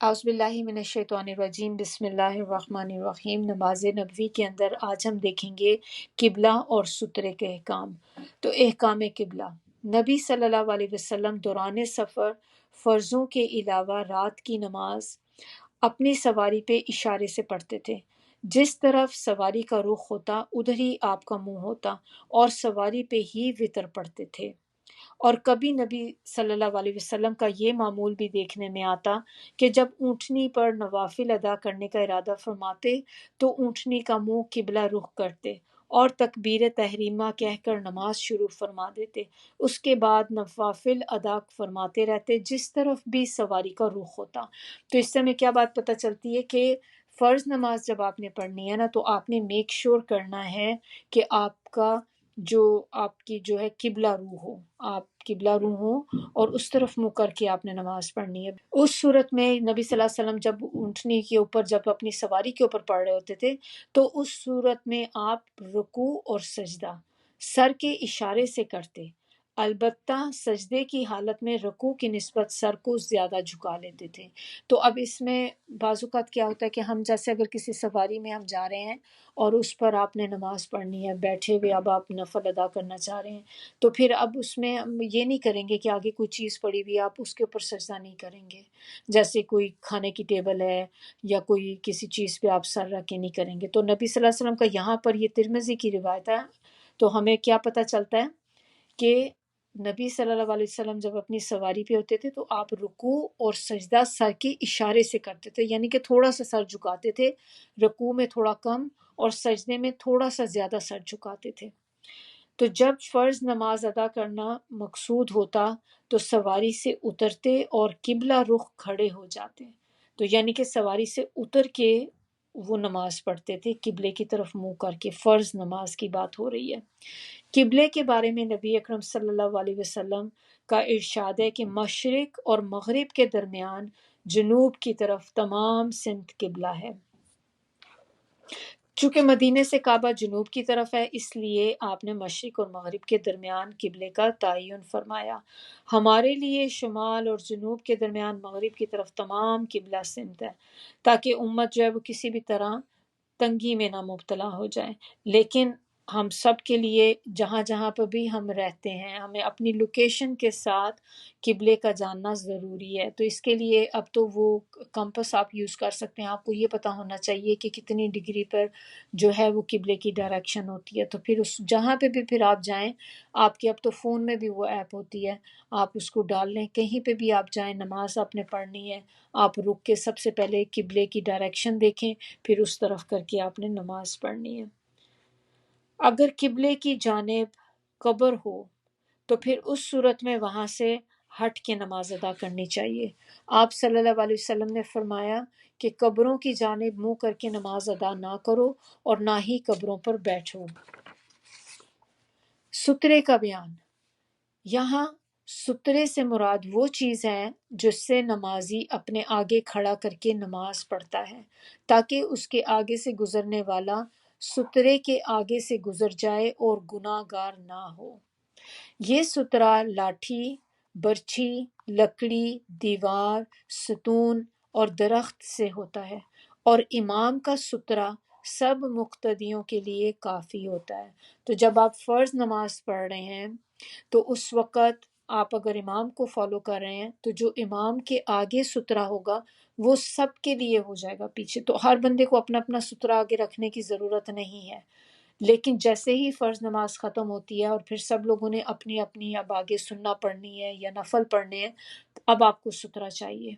اعوذ باللہ من الشیطان الرجیم، بسم اللہ الرحمن الرحیم۔ نماز نبوی کے اندر آج ہم دیکھیں گے قبلہ اور سترے کے احکام۔ تو احکام قبلہ، نبی صلی اللہ علیہ وسلم دوران سفر فرضوں کے علاوہ رات کی نماز اپنی سواری پہ اشارے سے پڑھتے تھے۔ جس طرف سواری کا رخ ہوتا ادھر ہی آپ کا منہ ہوتا، اور سواری پہ ہی وطر پڑھتے تھے۔ اور کبھی نبی صلی اللہ علیہ وسلم کا یہ معمول بھی دیکھنے میں آتا کہ جب اونٹنی پر نوافل ادا کرنے کا ارادہ فرماتے تو اونٹنی کا منہ قبلہ رخ کرتے اور تکبیر تحریمہ کہہ کر نماز شروع فرما دیتے۔ اس کے بعد نوافل ادا فرماتے رہتے جس طرف بھی سواری کا رخ ہوتا۔ تو اس سے ہمیں کیا بات پتہ چلتی ہے کہ فرض نماز جب آپ نے پڑھنی ہے نا، تو آپ نے میک شور کرنا ہے کہ آپ کا آپ کی جو ہے قبلہ روح ہو، آپ قبلہ روح ہو، اور اس طرف منہ کر کے آپ نے نماز پڑھنی ہے۔ اس صورت میں نبی صلی اللہ علیہ وسلم جب اونٹنی کے اوپر، جب اپنی سواری کے اوپر پڑھ رہے ہوتے تھے، تو اس صورت میں آپ رکوع اور سجدہ سر کے اشارے سے کرتے، البتہ سجدے کی حالت میں رکوع کی نسبت سر کو زیادہ جھکا لیتے تھے۔ تو اب اس میں بعض اوقات کیا ہوتا ہے کہ ہم جیسے اگر کسی سواری میں ہم جا رہے ہیں اور اس پر آپ نے نماز پڑھنی ہے، بیٹھے ہوئے اب آپ نفل ادا کرنا چاہ رہے ہیں، تو پھر اب اس میں ہم یہ نہیں کریں گے کہ آگے کوئی چیز پڑی ہوئی ہے آپ اس کے اوپر سجدہ نہیں کریں گے، جیسے کوئی کھانے کی ٹیبل ہے یا کوئی کسی چیز پہ آپ سر رکھ کے نہیں کریں گے۔ تو نبی صلی اللہ علیہ وسلم کا یہاں پر یہ ترمذی کی روایت ہے، تو ہمیں کیا پتہ چلتا ہے کہ نبی صلی اللہ علیہ وسلم جب اپنی سواری پہ ہوتے تھے تو آپ رکوع اور سجدہ سر کے اشارے سے کرتے تھے، یعنی کہ تھوڑا سا سر جھکاتے تھے، رکوع میں تھوڑا کم اور سجدے میں تھوڑا سا زیادہ سر جھکاتے تھے۔ تو جب فرض نماز ادا کرنا مقصود ہوتا تو سواری سے اترتے اور قبلہ رخ کھڑے ہو جاتے، تو یعنی کہ سواری سے اتر کے وہ نماز پڑھتے تھے قبلے کی طرف منہ کر کے۔ فرض نماز کی بات ہو رہی ہے۔ قبلے کے بارے میں نبی اکرم صلی اللہ علیہ وسلم کا ارشاد ہے کہ مشرق اور مغرب کے درمیان جنوب کی طرف تمام سمت قبلہ ہے۔ چونکہ مدینے سے کعبہ جنوب کی طرف ہے، اس لیے آپ نے مشرق اور مغرب کے درمیان قبلے کا تعین فرمایا۔ ہمارے لیے شمال اور جنوب کے درمیان مغرب کی طرف تمام قبلہ سمت ہے، تاکہ امت جو ہے وہ کسی بھی طرح تنگی میں نہ مبتلا ہو جائے۔ لیکن ہم سب کے لیے جہاں جہاں پہ بھی ہم رہتے ہیں، ہمیں اپنی لوکیشن کے ساتھ قبلے کا جاننا ضروری ہے۔ تو اس کے لیے اب تو وہ کمپس آپ یوز کر سکتے ہیں، آپ کو یہ پتہ ہونا چاہیے کہ کتنی ڈگری پر جو ہے وہ قبلے کی ڈائریکشن ہوتی ہے۔ تو پھر اس جہاں پہ بھی پھر آپ جائیں، آپ کے اب تو فون میں بھی وہ ایپ ہوتی ہے، آپ اس کو ڈال لیں، کہیں پہ بھی آپ جائیں، نماز آپ نے پڑھنی ہے، آپ رک کے سب سے پہلے قبلے کی ڈائریکشن دیکھیں، پھر اس طرف کر کے آپ نے نماز پڑھنی ہے۔ اگر قبلے کی جانب قبر ہو تو پھر اس صورت میں وہاں سے ہٹ کے نماز ادا کرنی چاہیے۔ آپ صلی اللہ علیہ وسلم نے فرمایا کہ قبروں کی جانب منہ کر کے نماز ادا نہ کرو اور نہ ہی قبروں پر بیٹھو۔ سترے کا بیان، یہاں سترے سے مراد وہ چیز ہے جس سے نمازی اپنے آگے کھڑا کر کے نماز پڑھتا ہے تاکہ اس کے آگے سے گزرنے والا سترے کے آگے سے گزر جائے اور گناہ گار نہ ہو۔ یہ سترہ لاٹھی، برچھی، لکڑی، دیوار، ستون اور درخت سے ہوتا ہے، اور امام کا سترہ سب مقتدیوں کے لیے کافی ہوتا ہے۔ تو جب آپ فرض نماز پڑھ رہے ہیں تو اس وقت آپ اگر امام کو فالو کر رہے ہیں تو جو امام کے آگے سترہ ہوگا وہ سب کے لیے ہو جائے گا پیچھے۔ تو ہر بندے کو اپنا اپنا سترہ آگے رکھنے کی ضرورت نہیں ہے، لیکن جیسے ہی فرض نماز ختم ہوتی ہے اور پھر سب لوگوں نے اپنی اپنی اب آگے سننا پڑھنی ہے یا نفل پڑھنے ہیں، اب آپ کو سترہ چاہیے،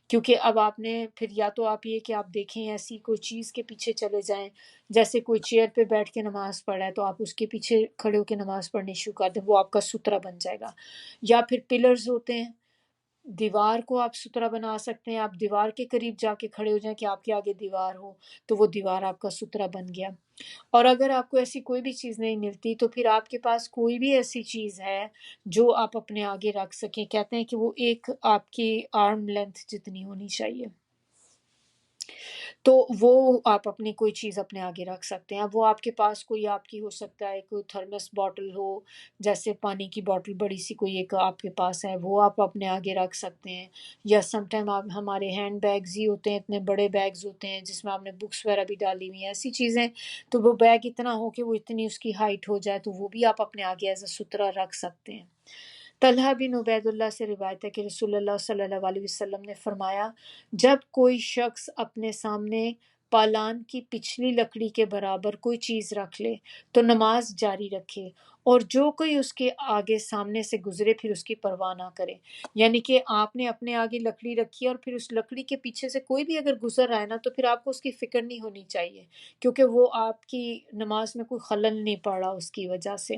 کیونکہ اب آپ نے پھر یا تو آپ یہ کہ آپ دیکھیں ایسی کوئی چیز کے پیچھے چلے جائیں، جیسے کوئی چیئر پہ بیٹھ کے نماز پڑھ رہا ہے تو آپ اس کے پیچھے کھڑے ہو کے نماز پڑھنی شروع کر دیں، وہ آپ کا سترہ بن جائے گا۔ یا پھر پلرز ہوتے ہیں، دیوار کو آپ سترہ بنا سکتے ہیں، آپ دیوار کے قریب جا کے کھڑے ہو جائیں کہ آپ کے آگے دیوار ہو تو وہ دیوار آپ کا سترہ بن گیا۔ اور اگر آپ کو ایسی کوئی بھی چیز نہیں ملتی تو پھر آپ کے پاس کوئی بھی ایسی چیز ہے جو آپ اپنے آگے رکھ سکیں، کہتے ہیں کہ وہ ایک آپ کی آرم لینتھ جتنی ہونی چاہیے۔ تو وہ آپ اپنی کوئی چیز اپنے آگے رکھ سکتے ہیں. اب وہ آپ کے پاس کوئی آپ کی ہو سکتا ہے کوئی تھرمس باٹل ہو، جیسے پانی کی باٹل بڑی سی کوئی ایک آپ کے پاس ہے، وہ آپ اپنے آگے رکھ سکتے ہیں. یا سم ٹائم آپ ہمارے ہینڈ بیگز ہی ہوتے ہیں، اتنے بڑے بیگز ہوتے ہیں جس میں آپ نے بکس وغیرہ بھی ڈالی ہوئی ہیں، ایسی چیزیں. تو وہ بیگ اتنا ہو کہ وہ اتنی اس کی ہائٹ ہو جائے تو وہ بھی آپ اپنے آگے ایز اے سترہ رکھ سکتے ہیں. طلحہ بن عبید اللہ سے روایت ہے کہ رسول اللہ صلی اللہ علیہ وسلم نے فرمایا، جب کوئی شخص اپنے سامنے پالان کی پچھلی لکڑی کے برابر کوئی چیز رکھ لے تو نماز جاری رکھے، اور جو کوئی اس کے آگے سامنے سے گزرے پھر اس کی پرواہ نہ کرے. یعنی کہ آپ نے اپنے آگے لکڑی رکھی ہے اور پھر اس لکڑی کے پیچھے سے کوئی بھی اگر گزر رہا ہے نا تو پھر آپ کو اس کی فکر نہیں ہونی چاہیے، کیونکہ وہ آپ کی نماز میں کوئی خلل نہیں پڑا اس کی وجہ سے.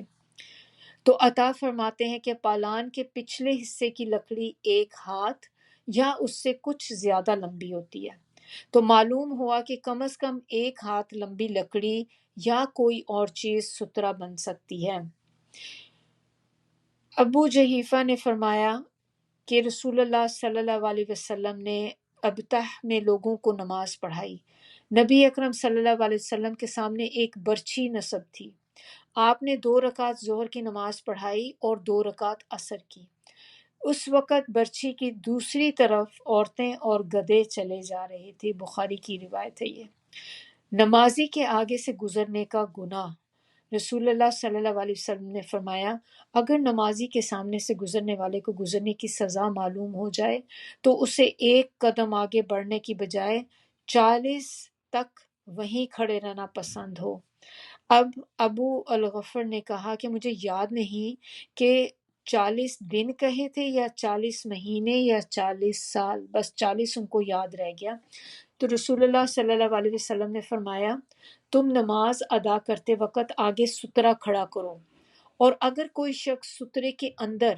تو عطا فرماتے ہیں کہ پالان کے پچھلے حصے کی لکڑی 1 ہاتھ یا اس سے کچھ زیادہ لمبی ہوتی ہے. تو معلوم ہوا کہ کم از کم 1 ہاتھ لمبی لکڑی یا کوئی اور چیز سترہ بن سکتی ہے. ابو جحیفہ نے فرمایا کہ رسول اللہ صلی اللہ علیہ وسلم نے ابتح میں لوگوں کو نماز پڑھائی. نبی اکرم صلی اللہ علیہ وسلم کے سامنے ایک برچھی نصب تھی. آپ نے 2 رکعت ظہر کی نماز پڑھائی اور 2 رکعت عصر کی. اس وقت برچھی کی دوسری طرف عورتیں اور گدھے چلے جا رہے تھے. بخاری کی روایت ہے یہ. نمازی کے آگے سے گزرنے کا گناہ. رسول اللہ صلی اللہ علیہ وسلم نے فرمایا، اگر نمازی کے سامنے سے گزرنے والے کو گزرنے کی سزا معلوم ہو جائے تو اسے 1 قدم آگے بڑھنے کی بجائے 40 تک وہیں کھڑے رہنا پسند ہو. اب ابو الغفر نے کہا کہ مجھے یاد نہیں کہ 40 دن کہے تھے یا 40 مہینے یا 40 سال، بس 40 ان کو یاد رہ گیا. تو رسول اللہ صلی اللہ علیہ وسلم نے فرمایا، تم نماز ادا کرتے وقت آگے سترہ کھڑا کرو، اور اگر کوئی شخص سترے کے اندر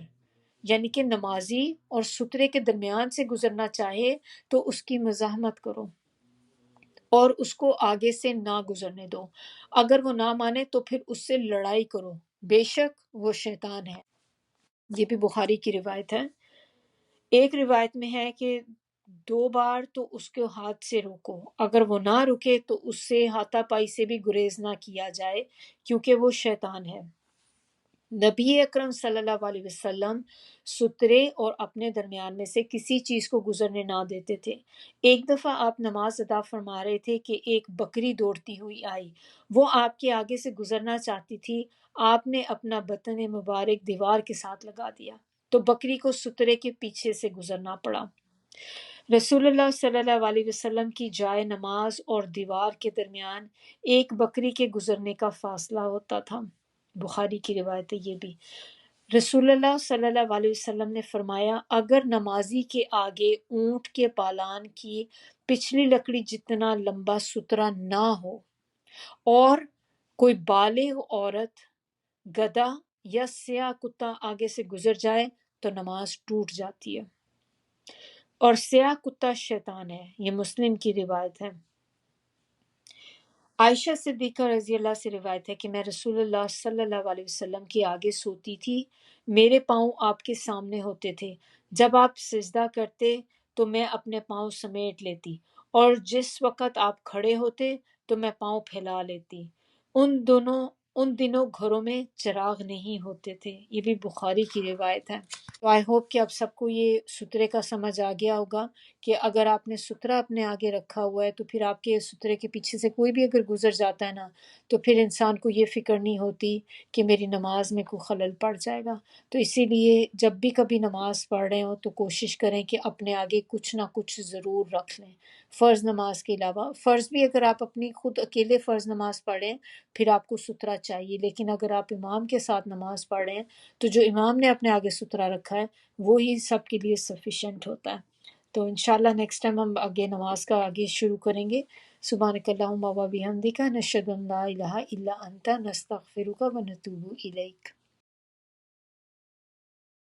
یعنی کہ نمازی اور سترے کے درمیان سے گزرنا چاہے تو اس کی مزاحمت کرو اور اس کو آگے سے نہ گزرنے دو. اگر وہ نہ مانے تو پھر اس سے لڑائی کرو، بے شک وہ شیطان ہے. یہ بھی بخاری کی روایت ہے. ایک روایت میں ہے کہ 2 بار تو اس کو ہاتھ سے روکو، اگر وہ نہ رکے تو اس سے ہاتھا پائی سے بھی گریز نہ کیا جائے کیونکہ وہ شیطان ہے. نبی اکرم صلی اللہ علیہ وسلم سترے اور اپنے درمیان میں سے کسی چیز کو گزرنے نہ دیتے تھے. ایک دفعہ آپ نماز ادا فرما رہے تھے کہ ایک بکری دوڑتی ہوئی آئی، وہ آپ کے آگے سے گزرنا چاہتی تھی. آپ نے اپنا بطن مبارک دیوار کے ساتھ لگا دیا تو بکری کو سترے کے پیچھے سے گزرنا پڑا. رسول اللہ صلی اللہ علیہ وسلم کی جائے نماز اور دیوار کے درمیان ایک بکری کے گزرنے کا فاصلہ ہوتا تھا. بخاری کی روایت ہے یہ بھی. رسول اللہ صلی اللہ علیہ وسلم نے فرمایا، اگر نمازی کے آگے اونٹ کے پالان کی پچھلی لکڑی جتنا لمبا سترہ نہ ہو اور کوئی بالغ عورت، گدھا یا سیاہ کتا آگے سے گزر جائے تو نماز ٹوٹ جاتی ہے، اور سیاہ کتا شیطان ہے. یہ مسلم کی روایت ہے. عائشہ صدیقہ رضی اللہ سے روایت ہے کہ میں رسول اللہ صلی اللہ علیہ وسلم کے آگے سوتی تھی، میرے پاؤں آپ کے سامنے ہوتے تھے. جب آپ سجدہ کرتے تو میں اپنے پاؤں سمیٹ لیتی، اور جس وقت آپ کھڑے ہوتے تو میں پاؤں پھیلا لیتی. ان دنوں گھروں میں چراغ نہیں ہوتے تھے. یہ بھی بخاری کی روایت ہے. تو آئی ہوپ کہ اب سب کو یہ سترے کا سمجھ آ گیا ہوگا کہ اگر آپ نے سترہ اپنے آگے رکھا ہوا ہے تو پھر آپ کے سترے کے پیچھے سے کوئی بھی اگر گزر جاتا ہے نا تو پھر انسان کو یہ فکر نہیں ہوتی کہ میری نماز میں کوئی خلل پڑ جائے گا. تو اسی لیے جب بھی کبھی نماز پڑھ رہے ہوں تو کوشش کریں کہ اپنے آگے کچھ نہ کچھ ضرور رکھ لیں. فرض نماز کے علاوہ فرض بھی اگر آپ اپنی خود اکیلے فرض نماز پڑھیں پھر آپ کو سترہ چاہیے، لیکن اگر آپ امام کے ساتھ نماز پڑھ رہے ہیں تو جو امام نے اپنے آگے سترہ رکھا ہے وہی سب کے لیے سفیشینٹ ہوتا ہے. تو انشاءاللہ نیکسٹ ٹائم ہم آگے نماز کا آگے شروع کریں گے. سبحانک اللہم و بحمدک، نشہد ان لا الہ الا انت، نستغفرک و نتوب الیک.